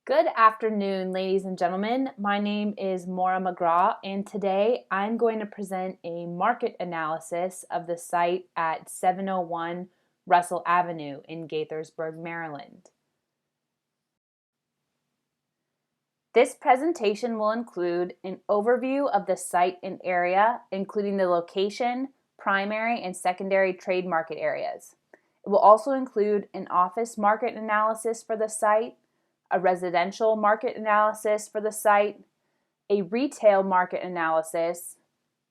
Good afternoon, ladies and gentlemen. My name is Maura McGraw, and today I'm going to present a market analysis of the site at 701 Russell Avenue in Gaithersburg, Maryland. This presentation will include an overview of the site and area, including the location, primary and secondary trade market areas. It will also include an office market analysis for the site, a residential market analysis for the site, a retail market analysis,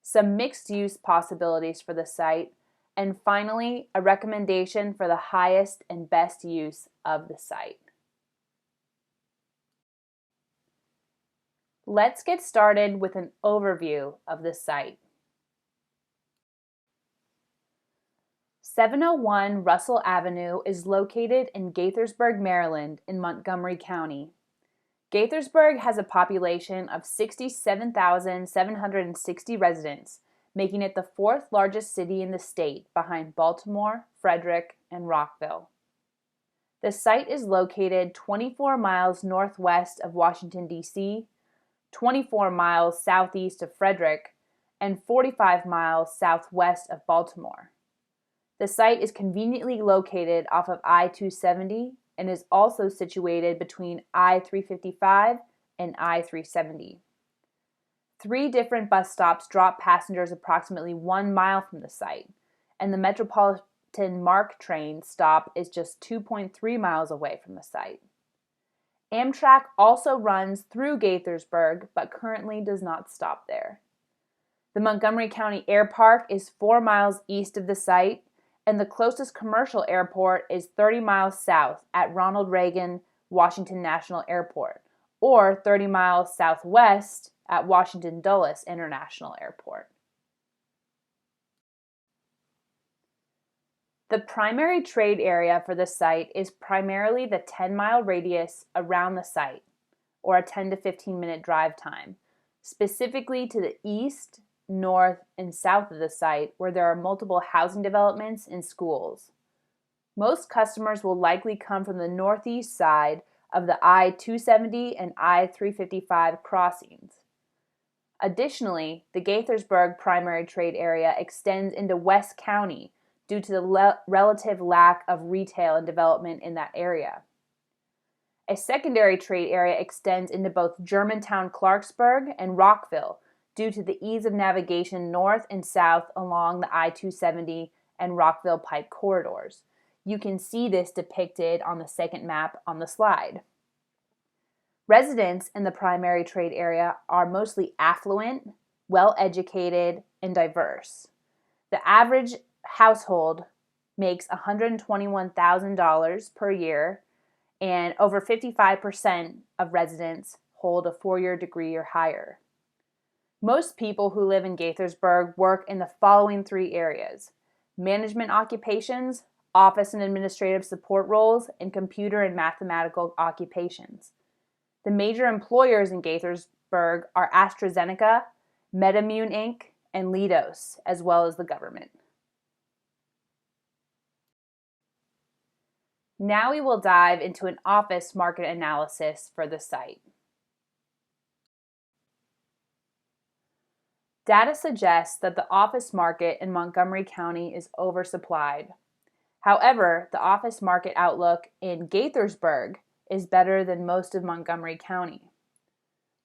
some mixed-use possibilities for the site, and finally, a recommendation for the highest and best use of the site. Let's get started with an overview of the site. 701 Russell Avenue is located in Gaithersburg, Maryland in Montgomery County. Gaithersburg has a population of 67,760 residents, making it the fourth largest city in the state behind Baltimore, Frederick, and Rockville. The site is located 24 miles northwest of Washington, D.C., 24 miles southeast of Frederick, and 45 miles southwest of Baltimore. The site is conveniently located off of I-270 and is also situated between I-355 and I-370. 3 different bus stops drop passengers approximately 1 mile from the site, and the Metropolitan MARC train stop is just 2.3 miles away from the site. Amtrak also runs through Gaithersburg, but currently does not stop there. The Montgomery County Air Park is 4 miles east of the site, and the closest commercial airport is 30 miles south at Ronald Reagan Washington National Airport, or 30 miles southwest at Washington Dulles International Airport. The primary trade area for the site is primarily the 10-mile radius around the site, or a 10 to 15 minute drive time, specifically to the east, north, and south of the site where there are multiple housing developments and schools. Most customers will likely come from the northeast side of the I-270 and I-355 crossings. Additionally, the Gaithersburg primary trade area extends into West County due to the relative lack of retail and development in that area. A secondary trade area extends into both Germantown-Clarksburg and Rockville, due to the ease of navigation north and south along the I-270 and Rockville Pike corridors. You can see this depicted on the second map on the slide. Residents in the primary trade area are mostly affluent, well-educated, and diverse. The average household makes $121,000 per year, and over 55% of residents hold a 4-year degree or higher. Most people who live in Gaithersburg work in the following 3 areas: management occupations, office and administrative support roles, and computer and mathematical occupations. The major employers in Gaithersburg are AstraZeneca, MedImmune Inc., and Leidos, as well as the government. Now we will dive into an office market analysis for the site. Data suggests that the office market in Montgomery County is oversupplied. However, the office market outlook in Gaithersburg is better than most of Montgomery County.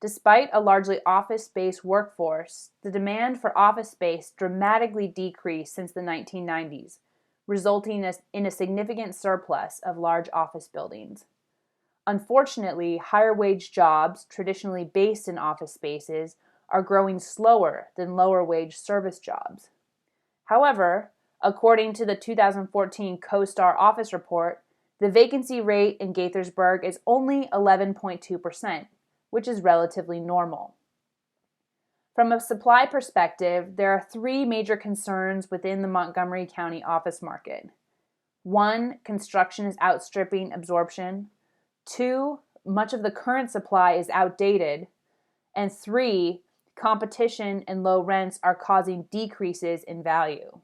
Despite a largely office-based workforce, the demand for office space dramatically decreased since the 1990s, resulting in a significant surplus of large office buildings. Unfortunately, higher-wage jobs, traditionally based in office spaces, are growing slower than lower-wage service jobs. However, according to the 2014 CoStar Office Report, the vacancy rate in Gaithersburg is only 11.2%, which is relatively normal. From a supply perspective, there are 3 major concerns within the Montgomery County office market. 1, construction is outstripping absorption. 2, much of the current supply is outdated. And 3, competition and low rents are causing decreases in value.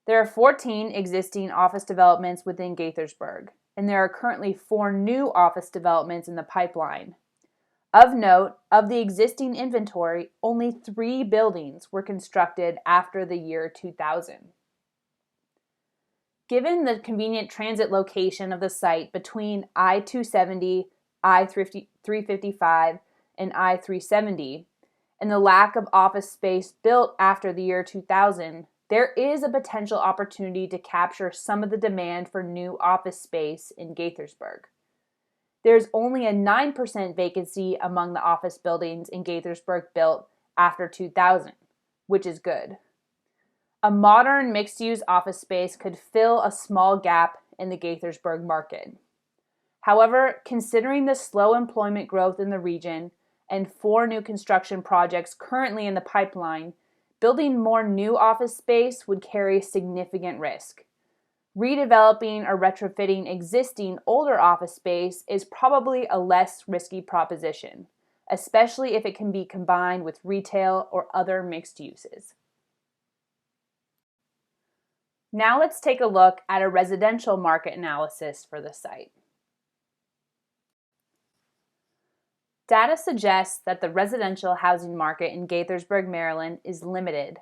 There are 14 existing office developments within Gaithersburg. and there are currently 4 new office developments in the pipeline. Of note, of the existing inventory, only 3 buildings were constructed after the year 2000. Given the convenient transit location of the site between I-270, I-355, and I-370, and the lack of office space built after the year 2000, there is a potential opportunity to capture some of the demand for new office space in Gaithersburg. There's only a 9% vacancy among the office buildings in Gaithersburg built after 2000, which is good. A modern mixed-use office space could fill a small gap in the Gaithersburg market. However, considering the slow employment growth in the region and 4 new construction projects currently in the pipeline, building more new office space would carry significant risk. Redeveloping or retrofitting existing older office space is probably a less risky proposition, especially if it can be combined with retail or other mixed uses. Now let's take a look at a residential market analysis for the site. Data suggests that the residential housing market in Gaithersburg, Maryland is limited.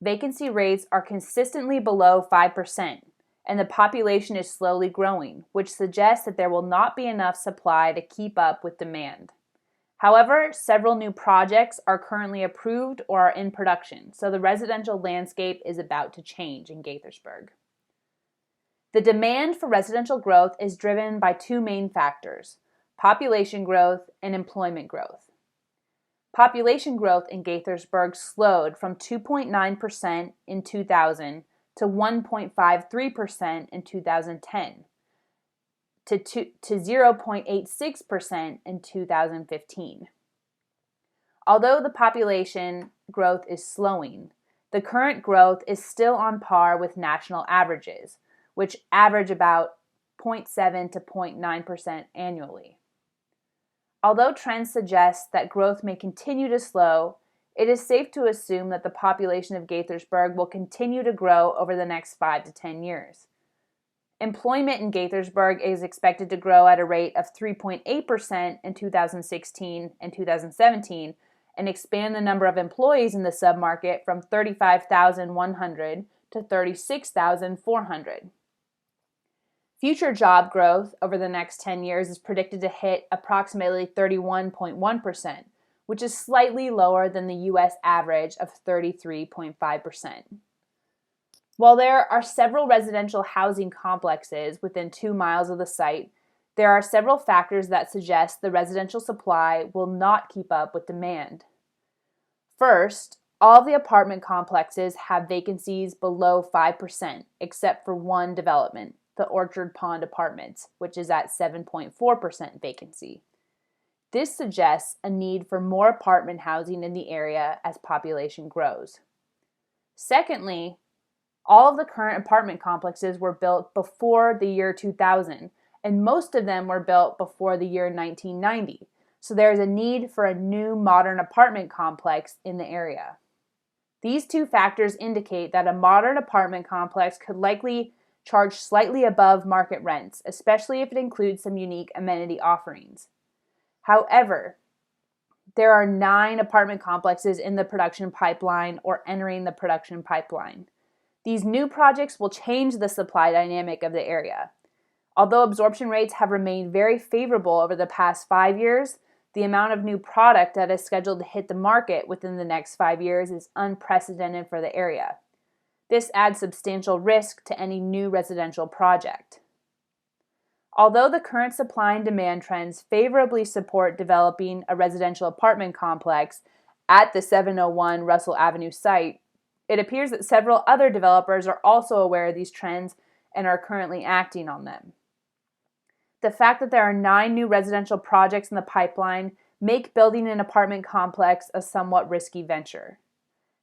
Vacancy rates are consistently below 5%, and the population is slowly growing, which suggests that there will not be enough supply to keep up with demand. However, several new projects are currently approved or are in production, so the residential landscape is about to change in Gaithersburg. The demand for residential growth is driven by 2 main factors: population growth and employment growth. Population growth in Gaithersburg slowed from 2.9% in 2000 to 1.53% in 2010, to 0.86% in 2015. Although the population growth is slowing, the current growth is still on par with national averages, which average about 0.7 to 0.9% annually. Although trends suggest that growth may continue to slow, it is safe to assume that the population of Gaithersburg will continue to grow over the next 5 to 10 years. Employment in Gaithersburg is expected to grow at a rate of 3.8% in 2016 and 2017 and expand the number of employees in the submarket from 35,100 to 36,400. Future job growth over the next 10 years is predicted to hit approximately 31.1%, which is slightly lower than the U.S. average of 33.5%. While there are several residential housing complexes within 2 miles of the site, there are several factors that suggest the residential supply will not keep up with demand. First, all of the apartment complexes have vacancies below 5%, except for one development, the Orchard Pond Apartments, which is at 7.4% vacancy. This suggests a need for more apartment housing in the area as population grows. Secondly, all of the current apartment complexes were built before the year 2000, and most of them were built before the year 1990, so there is a need for a new modern apartment complex in the area. These 2 factors indicate that a modern apartment complex could likely charge slightly above market rents, especially if it includes some unique amenity offerings. However, there are 9 apartment complexes in the production pipeline or entering the production pipeline. These new projects will change the supply dynamic of the area. Although absorption rates have remained very favorable over the past 5 years, the amount of new product that is scheduled to hit the market within the next 5 years is unprecedented for the area. This adds substantial risk to any new residential project. Although the current supply and demand trends favorably support developing a residential apartment complex at the 701 Russell Avenue site, it appears that several other developers are also aware of these trends and are currently acting on them. The fact that there are 9 new residential projects in the pipeline make building an apartment complex a somewhat risky venture.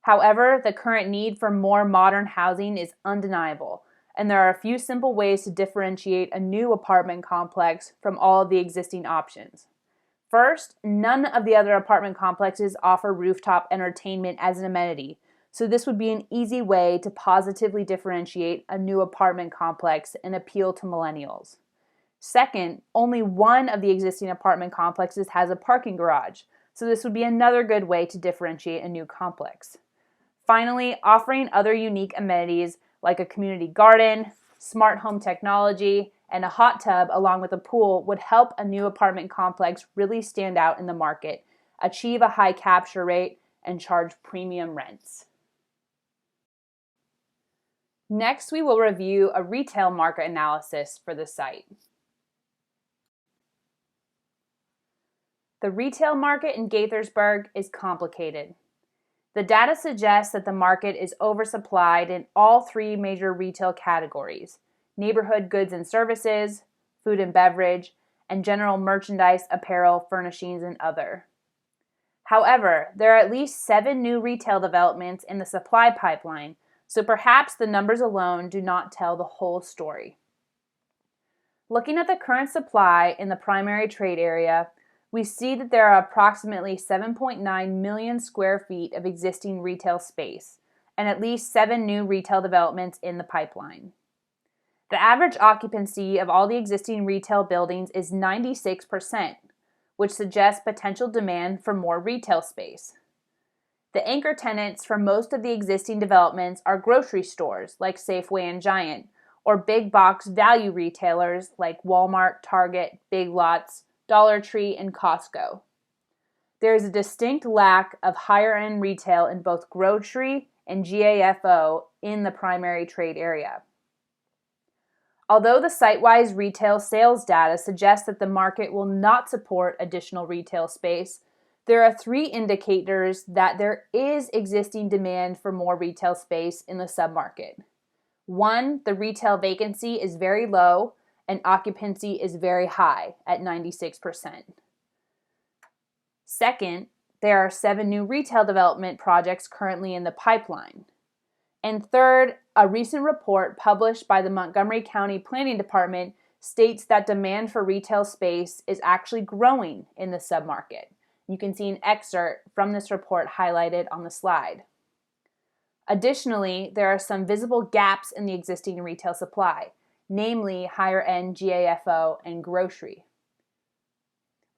However, the current need for more modern housing is undeniable, and there are a few simple ways to differentiate a new apartment complex from all of the existing options. First, none of the other apartment complexes offer rooftop entertainment as an amenity, so this would be an easy way to positively differentiate a new apartment complex and appeal to millennials. Second, only one of the existing apartment complexes has a parking garage, so this would be another good way to differentiate a new complex. Finally, offering other unique amenities like a community garden, smart home technology, and a hot tub along with a pool would help a new apartment complex really stand out in the market, achieve a high capture rate, and charge premium rents. Next, we will review a retail market analysis for the site. The retail market in Gaithersburg is complicated. The data suggests that the market is oversupplied in all three major retail categories: neighborhood goods and services, food and beverage, and general merchandise, apparel, furnishings, and other. However, there are at least 7 new retail developments in the supply pipeline, so perhaps the numbers alone do not tell the whole story. Looking at the current supply in the primary trade area, we see that there are approximately 7.9 million square feet of existing retail space and at least 7 new retail developments in the pipeline. The average occupancy of all the existing retail buildings is 96%, which suggests potential demand for more retail space. The anchor tenants for most of the existing developments are grocery stores like Safeway and Giant, or big box value retailers like Walmart, Target, Big Lots, Dollar Tree, and Costco. There is a distinct lack of higher-end retail in both grocery and GAFO in the primary trade area. Although the site-wise retail sales data suggests that the market will not support additional retail space, there are 3 indicators that there is existing demand for more retail space in the submarket. 1, the retail vacancy is very low and occupancy is very high at 96%. Second, there are 7 new retail development projects currently in the pipeline. And third, a recent report published by the Montgomery County Planning Department states that demand for retail space is actually growing in the submarket. You can see an excerpt from this report highlighted on the slide. Additionally, there are some visible gaps in the existing retail supply, namely higher-end GAFO and grocery.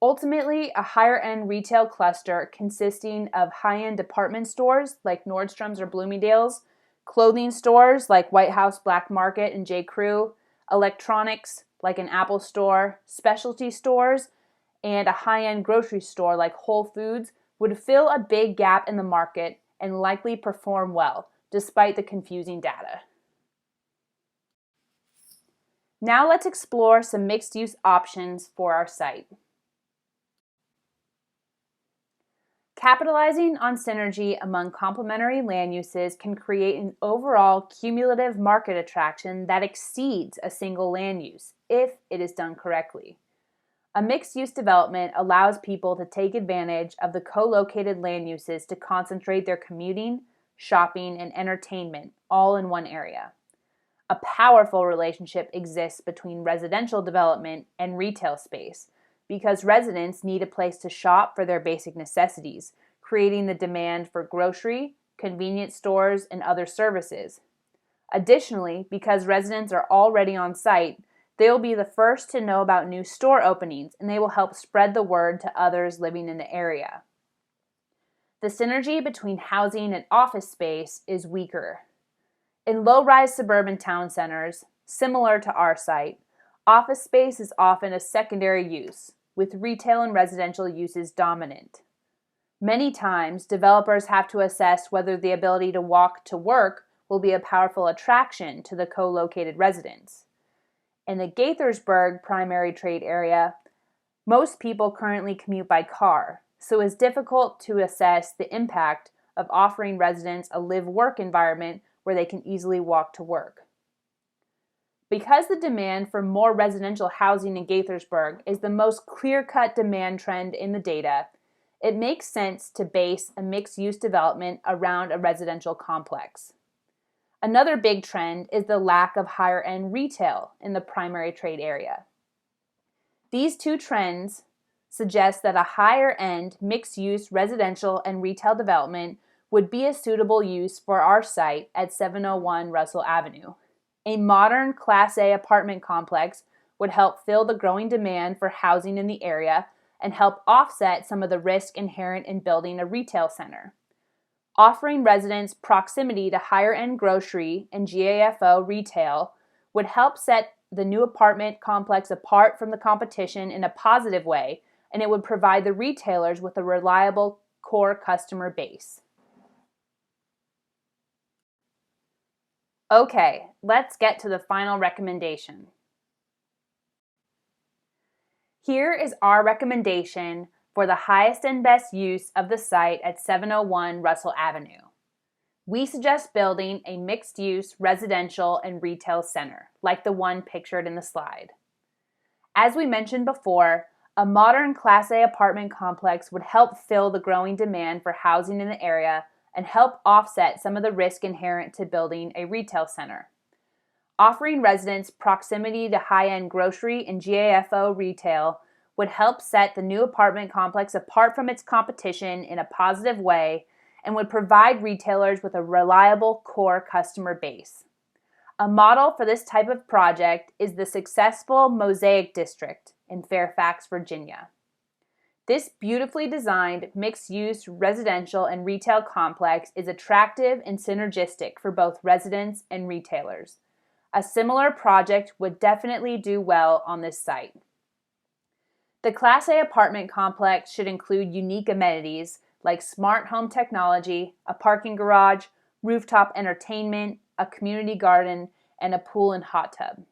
Ultimately, a higher-end retail cluster consisting of high-end department stores like Nordstrom's or Bloomingdale's, clothing stores like White House Black Market and J. Crew, electronics like an Apple store, specialty stores, and a high-end grocery store like Whole Foods would fill a big gap in the market and likely perform well, despite the confusing data. Now let's explore some mixed-use options for our site. Capitalizing on synergy among complementary land uses can create an overall cumulative market attraction that exceeds a single land use, if it is done correctly. A mixed-use development allows people to take advantage of the co-located land uses to concentrate their commuting, shopping, and entertainment all in one area. A powerful relationship exists between residential development and retail space because residents need a place to shop for their basic necessities, creating the demand for grocery, convenience stores, and other services. Additionally, because residents are already on site, they will be the first to know about new store openings, and they will help spread the word to others living in the area. The synergy between housing and office space is weaker. In low-rise suburban town centers, similar to our site, office space is often a secondary use, with retail and residential uses dominant. Many times, developers have to assess whether the ability to walk to work will be a powerful attraction to the co-located residents. In the Gaithersburg primary trade area, most people currently commute by car, so it's difficult to assess the impact of offering residents a live-work environment where they can easily walk to work. Because the demand for more residential housing in Gaithersburg is the most clear-cut demand trend in the data, it makes sense to base a mixed-use development around a residential complex. Another big trend is the lack of higher-end retail in the primary trade area. These two trends suggest that a higher-end mixed-use residential and retail development would be a suitable use for our site at 701 Russell Avenue. A modern Class A apartment complex would help fill the growing demand for housing in the area and help offset some of the risk inherent in building a retail center. Offering residents proximity to higher-end grocery and GAFO retail would help set the new apartment complex apart from the competition in a positive way, and it would provide the retailers with a reliable core customer base. Okay, let's get to the final recommendation. Here is our recommendation for the highest and best use of the site at 701 Russell Avenue. We suggest building a mixed-use residential and retail center, like the one pictured in the slide. As we mentioned before, a modern Class A apartment complex would help fill the growing demand for housing in the area and help offset some of the risk inherent to building a retail center. Offering residents proximity to high-end grocery and GAFO retail would help set the new apartment complex apart from its competition in a positive way and would provide retailers with a reliable core customer base. A model for this type of project is the successful Mosaic District in Fairfax, Virginia. This beautifully designed mixed-use residential and retail complex is attractive and synergistic for both residents and retailers. A similar project would definitely do well on this site. The Class A apartment complex should include unique amenities like smart home technology, a parking garage, rooftop entertainment, a community garden, and a pool and hot tub.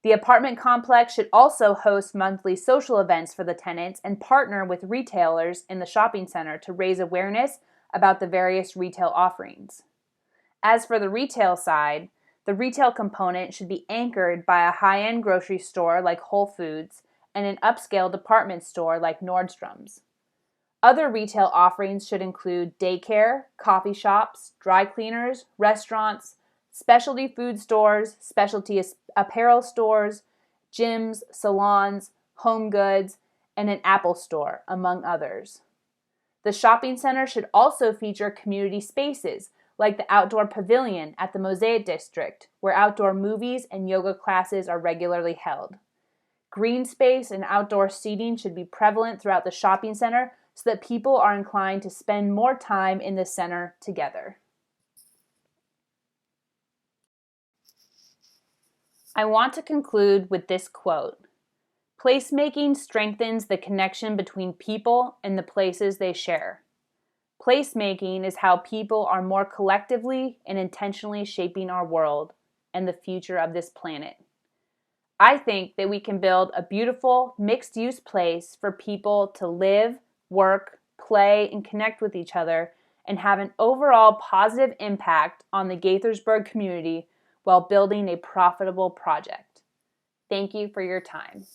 The apartment complex should also host monthly social events for the tenants and partner with retailers in the shopping center to raise awareness about the various retail offerings. As for the retail side, the retail component should be anchored by a high-end grocery store like Whole Foods and an upscale department store like Nordstrom's. Other retail offerings should include daycare, coffee shops, dry cleaners, restaurants, specialty food stores, specialty apparel stores, gyms, salons, home goods, and an Apple store, among others. The shopping center should also feature community spaces like the outdoor pavilion at the Mosaic District, where outdoor movies and yoga classes are regularly held. Green space and outdoor seating should be prevalent throughout the shopping center so that people are inclined to spend more time in the center together. I want to conclude with this quote: "Placemaking strengthens the connection between people and the places they share. Placemaking is how people are more collectively and intentionally shaping our world and the future of this planet." I think that we can build a beautiful, mixed-use place for people to live, work, play, and connect with each other and have an overall positive impact on the Gaithersburg community while building a profitable project. Thank you for your time.